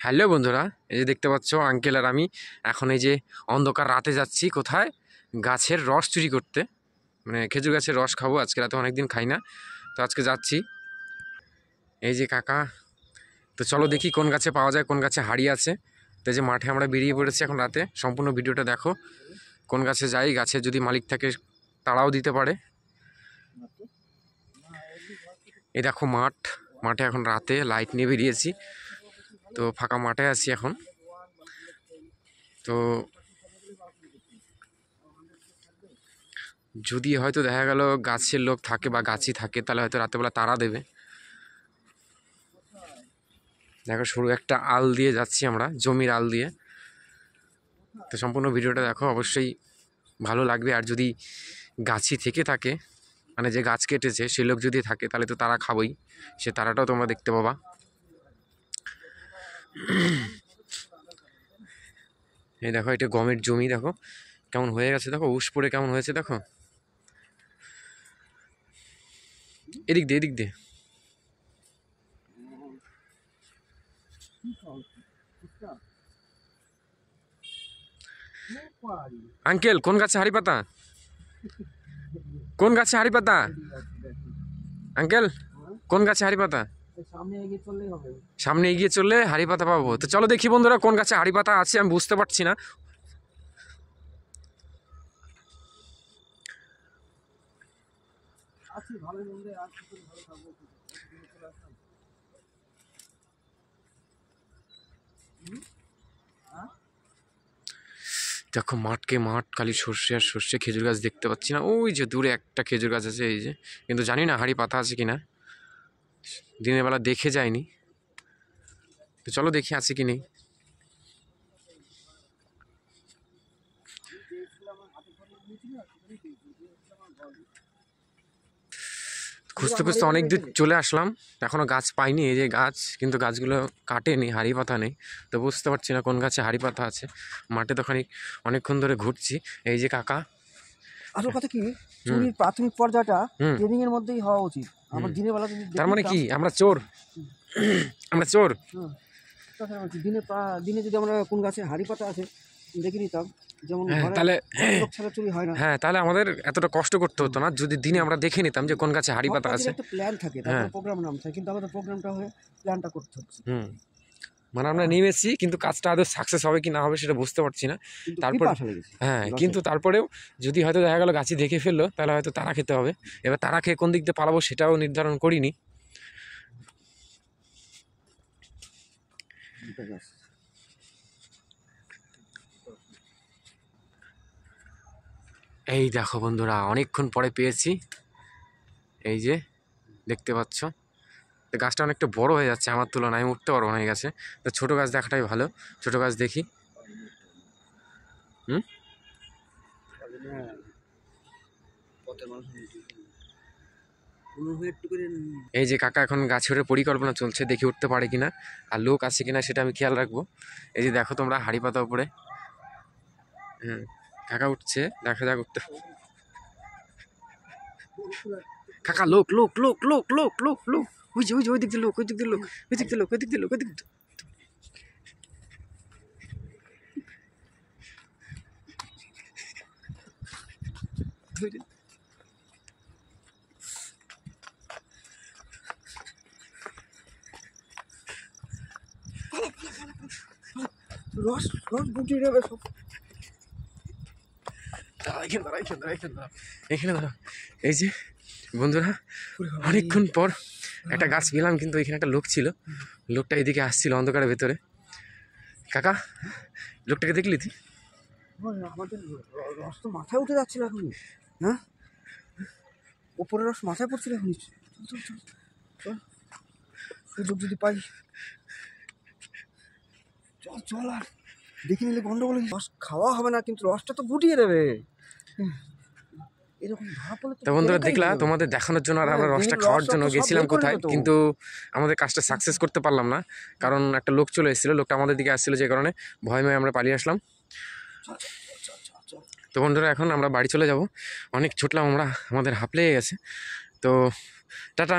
Hello বন্ধুরা, এই যে দেখতে পাচ্ছ আঙ্কেল আর আমি এখন এই যে অন্ধকার রাতে যাচ্ছি কোথায়, গাছের রস চুরি করতে। মানে খেজুর গাছের রস খাবো, আজকে রাতে অনেকদিন খাই না, তো আজকে যাচ্ছি। এই যে কাকা, তো চলো দেখি কোন গাছে পাওয়া যায়, কোন গাছে হাড়ি আছে। তো এই যে মাঠে আমরা বেরিয়ে পড়েছি এখন রাতে, সম্পূর্ণ ভিডিওটা দেখো। কোন গাছে যাই, গাছে যদি মালিক থাকে তাড়াও দিতে পারে। এই দেখো মাঠ, মাঠে এখন রাতে লাইট নিয়ে বেরিয়েছি, তো ফাঁকা মাঠে আছি এখন। তো যদি হয়তো দেখা গেল গাছের লোক থাকে বা গাছই থাকে, তাহলে হয়তো রাতেবেলা তাড়া দেবে। দেখো সরু একটা আল দিয়ে যাচ্ছি আমরা, জমির আল দিয়ে। তো সম্পূর্ণ ভিডিওটা দেখো, অবশ্যই ভালো লাগবে। আর যদি গাছই থেকে থাকে, মানে যে গাছ কেটেছে সে লোক যদি থাকে, তাহলে তো তারা খাবোই, সে তারাটাও তোমরা দেখতে পাবা। এই দেখো, এটা গমের জমি, দেখো কেমন হয়ে গেছে, দেখো উস পড়ে কেমন হয়েছে, দেখো এদিক দিয়ে এদিক দিয়ে। আঙ্কেল কোন গাছে হাড়ি পাতা, কোন গাছে হাড়ি পাতা? আঙ্কেল কোন গাছে হাড়ি পাতা? সামনে এগিয়ে চললে হাড়ি পাতা পাবো। তো চলো দেখি বন্ধুরা কোন গাছে হাড়ি পাতা আছে, আমি বুঝতে পারছি না। দেখো মাঠকে মাঠ, খালি সর্ষে আর সর্ষে, খেজুর গাছ দেখতে পাচ্ছি না। ওই যে দূরে একটা খেজুর গাছ আছে, এই যে, কিন্তু জানি না হাড়ি পাতা আছে কিনা, দিনের বেলা দেখে যায়নি। তো চলো দেখি আছে কি নেই। খুঁজতে খুঁজতে অনেক দূর চলে আসলাম, এখনো গাছ পাইনি। এই যে গাছ, কিন্তু গাছগুলো কাটেনি, হাড়ি পাতা নেই। তো বুঝতে পারছি না কোন গাছে হাড়ি পাতা আছে। মাঠে তো অনেকক্ষণ ধরে ঘুরছি। এই যে কাকা, আসল কথা কি, চুরির প্রাথমিক পর্যায়টা ট্রেনিং এর মধ্যেই হওয়া উচিত। আমার দিনের বেলা তার মানে কি আমরা চোর? আমরা চোর? দিনে যদি আমরা কোন গাছে হাড়ি পাতা আছে দেখে নিতাম, যেমন তাহলে চুরি হয় না। হ্যাঁ, তাহলে আমাদের এতটা কষ্ট করতে হতো না যদি দিনে আমরা দেখে নিতাম যে কোন গাছে হাড়ি পাতা আছে। একটা প্ল্যান থাকে, তারপর প্রোগ্রাম নাম থাকে, কিন্তু আমাদের প্রোগ্রামটা হয়ে প্ল্যানটা করতে হচ্ছে। মানে আমরা নেমেছি, কিন্তু কাজটা আদৌ সাকসেস হবে কি না হবে সেটা বুঝতে পারছি না। তারপর কিন্তু তারপরেও যদি হয়তো দেখা গেল গাছই দেখে ফেললো, তাহলে হয়তো তারা খেতে হবে। এবার তারা খেয়ে কোন দিক দিয়ে পালাবো সেটাও নির্ধারণ করিনি। এই দেখো বন্ধুরা, অনেকক্ষণ পরে পেয়েছি। এই যে দেখতে পাচ্ছ, গাছটা অনেকটা বড় হয়ে যাচ্ছে আমার তুলনায়, আমি উঠতে পারবো না এই গাছে। তো ছোটো গাছ দেখাটাই ভালো, ছোটো গাছ দেখি। এই যে কাকা এখন গাছের পরিকল্পনা চলছে, দেখি উঠতে পারে কিনা, আর লোক আছে কিনা সেটা আমি খেয়াল রাখবো। এই যে দেখো তোমরা হাড়ি পাতা উপরে, কাকা উঠছে, দেখা যাক উঠতে। কাকা লোক লোক লোক লোক লোক লোক লোক, ওই যে ওই যে ওই দিক দিয়ে লোক, ওই দিক দিয়ে লোক, ওই দিক দিয়ে লোক, ওই দিক দিয়ে লোক, ওই দিক দিয়ে। রস রস গুটিয়ে নেবে সব। এখানে দাঁড়া। এই যে বন্ধুরা, অনেকক্ষণ পর একটা গাছ পেলাম, কিন্তু এখানে একটা লোক ছিল, লোকটা এদিকে আসছিল অন্ধকারের ভেতরে। কাকা লোকটাকে দেখলি তুই? আমাদের রস তো মাথায় উঠে যাচ্ছিল এখন, হ্যাঁ ওপরের রস মাথায় পড়ছিল এখন। সুযোগ যদি পাই, চল চল, আর দেখে নিলে গন্ডগোল। রস খাওয়া হবে না, কিন্তু রসটা তো গুটিয়ে দেবে। তো বন্ধুরা দেখলা, তোমাদের দেখানোর জন্য আর আমরা রসটা খাওয়ার জন্য গেছিলাম কোথায়, কিন্তু আমাদের কাজটা সাকসেস করতে পারলাম না, কারণ একটা লোক চলে এসেছিলো, লোকটা আমাদের দিকে আসছিল, যে কারণে ভয় আমরা পালিয়ে আসলাম। তো বন্ধুরা এখন আমরা বাড়ি চলে যাব, অনেক ছুটলাম আমরা, আমাদের হাঁপ লেগে গেছে। তো টাটা।